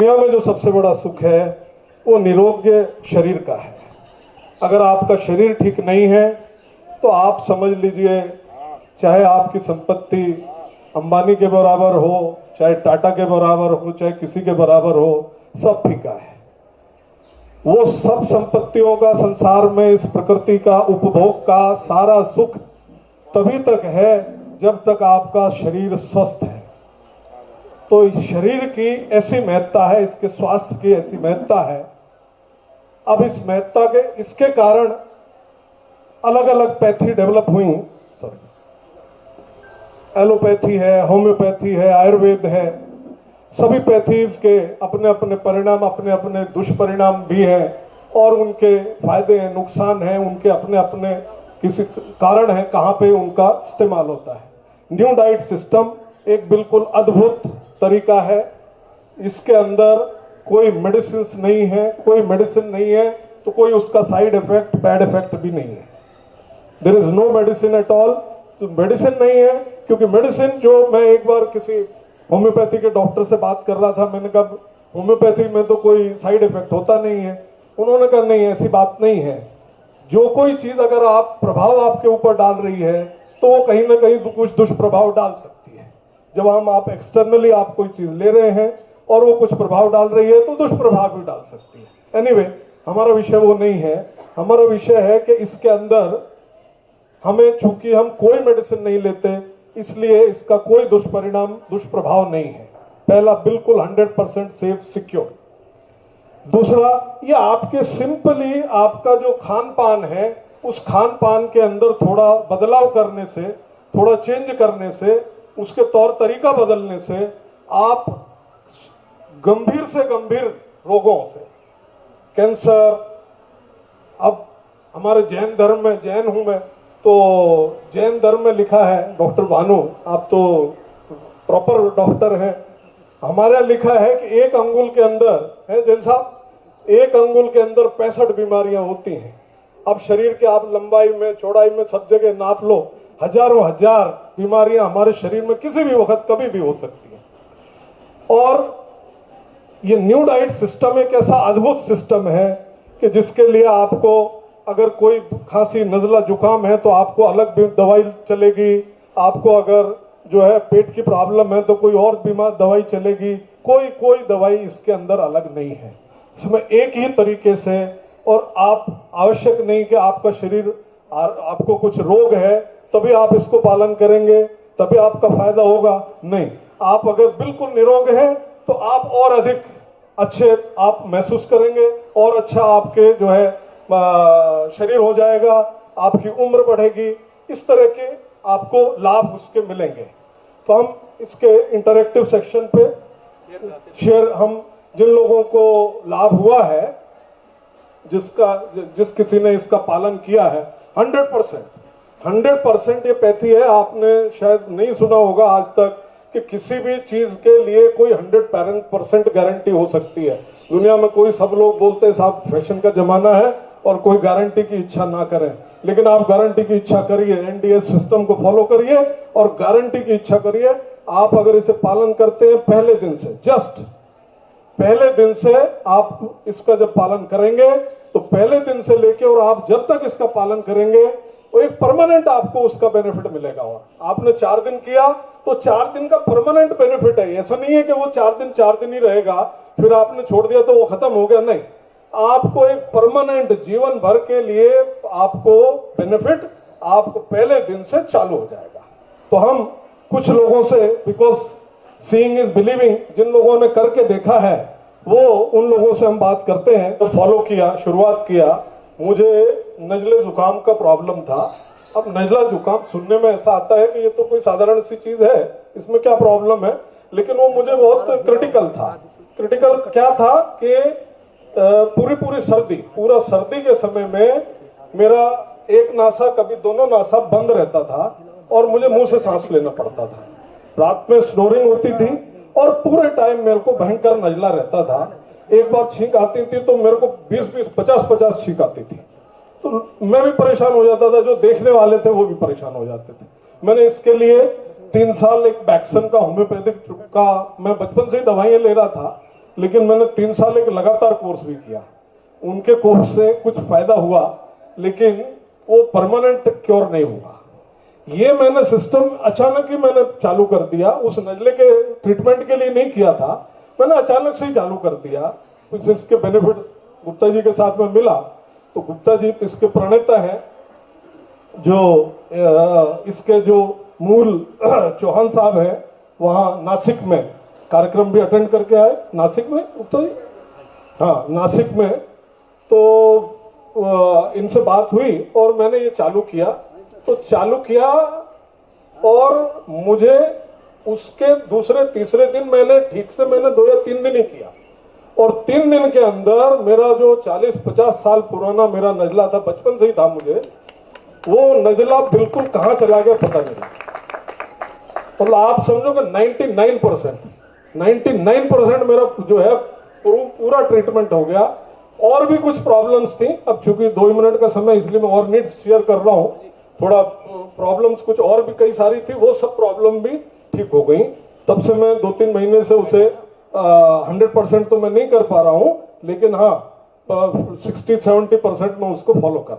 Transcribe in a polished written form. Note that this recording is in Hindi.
दुनिया में जो सबसे बड़ा सुख है वो निरोग्य शरीर का है। अगर आपका शरीर ठीक नहीं है तो आप समझ लीजिए, चाहे आपकी संपत्ति अंबानी के बराबर हो, चाहे टाटा के बराबर हो, चाहे किसी के बराबर हो, सब फीका है। वो सब संपत्तियों का, संसार में इस प्रकृति का, उपभोग का सारा सुख तभी तक है जब तक आपका शरीर स्वस्थ है। तो इस शरीर की ऐसी महत्ता है, इसके स्वास्थ्य की ऐसी महत्ता है। अब इस महत्ता के इसके कारण अलग अलग पैथी डेवलप हुई। एलोपैथी है, होम्योपैथी है, आयुर्वेद है। सभी पैथीज के अपने अपने परिणाम, अपने अपने दुष्परिणाम भी हैं और उनके फायदे हैं, नुकसान हैं, उनके अपने अपने किसी कारण है कहाँ पे उनका इस्तेमाल होता है। न्यू डाइट सिस्टम एक बिल्कुल अद्भुत तरीका है। इसके अंदर कोई मेडिसिन नहीं है, कोई मेडिसिन नहीं है तो कोई उसका साइड इफेक्ट, बैड इफेक्ट भी नहीं है। There is no medicine at all. तो मेडिसिन नहीं है, क्योंकि मेडिसिन जो, मैं एक बार किसी होम्योपैथी के डॉक्टर से बात कर रहा था, मैंने कहा होम्योपैथी में तो कोई साइड इफेक्ट होता नहीं है। उन्होंने कहा नहीं, ऐसी बात नहीं है। जो कोई चीज अगर आप प्रभाव आपके ऊपर डाल रही है तो वो कहीं ना कहीं कुछ दुष्प्रभाव डाल सकती है। जब आप एक्सटर्नली आप कोई चीज ले रहे हैं और वो कुछ प्रभाव डाल रही है तो दुष्प्रभाव भी डाल सकती है। एनीवे, हमारा विषय वो नहीं है। हमारा विषय है कि इसके अंदर हमें, चूंकि हम कोई मेडिसिन नहीं लेते, इसलिए इसका कोई दुष्परिणाम, दुष्प्रभाव नहीं है। पहला, बिल्कुल 100% सेफ, सिक्योर। दूसरा, ये आपके सिंपली आपका जो खान पान है, उस खान पान के अंदर थोड़ा बदलाव करने से, थोड़ा चेंज करने से, उसके तौर तरीका बदलने से आप गंभीर से गंभीर रोगों से, कैंसर, अब हमारे जैन धर्म में, जैन हूं मैं, तो जैन धर्म में लिखा है, डॉक्टर भानु आप तो प्रॉपर डॉक्टर हैं, हमारे यहाँ लिखा है कि एक अंगुल के अंदर है जैन साहब, एक अंगुल के अंदर 65 बीमारियां होती हैं। अब शरीर के आप लंबाई में, चौड़ाई में, सब जगह नाप लो, हजारों हजार बीमारियां हमारे शरीर में किसी भी वक्त कभी भी हो सकती है। और ये न्यू डाइट सिस्टम एक ऐसा अद्भुत सिस्टम है कि जिसके लिए आपको अगर कोई खांसी, नजला, जुकाम है तो आपको अलग भी दवाई चलेगी। आपको अगर जो है पेट की प्रॉब्लम है तो कोई और बीमार दवाई चलेगी। कोई दवाई इसके अंदर अलग नहीं है, इसमें एक ही तरीके से। और आप आवश्यक नहीं कि आपका शरीर, आपको कुछ रोग है तभी आप इसको पालन करेंगे, तभी आपका फायदा होगा। नहीं, आप अगर बिल्कुल निरोग हैं तो आप और अधिक अच्छे आप महसूस करेंगे और अच्छा आपके जो है शरीर हो जाएगा, आपकी उम्र बढ़ेगी, इस तरह के आपको लाभ उसके मिलेंगे। तो हम इसके इंटरैक्टिव सेक्शन पे शेयर, हम जिन लोगों को लाभ हुआ है, जिस किसी ने इसका पालन किया है, 100% ये पैथी है। आपने शायद नहीं सुना होगा आज तक कि किसी भी चीज के लिए कोई 100% गारंटी हो सकती है। दुनिया में कोई, सब लोग बोलते हैं साहब फैशन का जमाना है और कोई गारंटी की इच्छा ना करें, लेकिन आप गारंटी की इच्छा करिए, एनडीएस सिस्टम को फॉलो करिए और गारंटी की इच्छा करिए। आप अगर इसे पालन करते हैं पहले दिन से, जस्ट पहले दिन से आप इसका जब पालन करेंगे तो पहले दिन से लेके और आप जब तक इसका पालन करेंगे वो एक परमानेंट आपको उसका बेनिफिट मिलेगा। और आपने 4 दिन किया तो 4 दिन का परमानेंट बेनिफिट है। ऐसा नहीं है कि वो 4 दिन ही रहेगा, फिर आपने छोड़ दिया तो वो खत्म हो गया। नहीं, आपको एक परमानेंट जीवन भर के लिए आपको बेनिफिट आपको पहले दिन से चालू हो जाएगा। तो हम कुछ लोगों से, बिकॉज सीइंग इज बिलीविंग, जिन लोगों ने करके देखा है वो उन लोगों से हम बात करते हैं। तो फॉलो किया, शुरुआत किया। मुझे नजले जुकाम का प्रॉब्लम था। अब नजला जुकाम सुनने में ऐसा आता है कि ये तो कोई साधारण सी चीज है, इसमें क्या प्रॉब्लम है, लेकिन वो मुझे बहुत क्रिटिकल था। क्रिटिकल क्या था कि पूरी सर्दी, पूरा सर्दी के समय में मेरा एक नासा, कभी दोनों नासा बंद रहता था और मुझे मुंह से सांस लेना पड़ता था। रात में स्नोरिंग होती थी और पूरे टाइम मेरे को भयंकर नजला रहता था। एक बार छींक आती थी तो मेरे को 20-20, 50-50 छींक आती थी। तो मैं भी परेशान हो जाता था, जो देखने वाले थे वो भी परेशान हो जाते थे। मैंने इसके लिए 3 साल एक बैक्सन का, होम्योपैथिक का, मैं बचपन से ही दवाइयां ले रहा था, लेकिन मैंने 3 साल एक लगातार कोर्स भी किया। उनके कोर्स से कुछ फायदा हुआ, लेकिन वो परमानेंट क्योर नहीं हुआ। ये मैंने सिस्टम अचानक ही मैंने चालू कर दिया, उस नजले के ट्रीटमेंट के लिए नहीं किया था, मैंने अचानक से ही चालू कर दिया। कुछ इसके बेनिफिट गुप्ता जी के साथ में मिला, तो गुप्ता जी इसके प्रणेता हैं, जो इसके जो मूल चौहान साहब हैं, वहां नासिक में कार्यक्रम भी अटेंड करके आए। नासिक में गुप्ता जी, हाँ नासिक में, तो इनसे बात हुई और मैंने ये चालू किया। तो चालू किया और मुझे उसके दूसरे तीसरे दिन मैंने ठीक से 2 या 3 दिन ही किया, और 3 दिन के अंदर मेरा जो 40-50 साल पुराना मेरा नजला था, बचपन से ही था मुझे, वो नजला बिल्कुल कहां चला गया पता नहीं। मतलब आप समझो कि 99% मेरा जो है पूरा ट्रीटमेंट हो गया। और भी कुछ प्रॉब्लम्स थी, अब चूंकि 2 मिनट का समय, इसलिए मैं और नीड शेयर कर रहा हूं। थोड़ा प्रॉब्लम्स कुछ और भी कई सारी थी, वो सब प्रॉब्लम भी ठीक हो गई। तब से मैं 2-3 महीने से उसे 100% तो मैं नहीं कर पा रहा हूं, लेकिन हाँ 60-70% में उसको फॉलो कर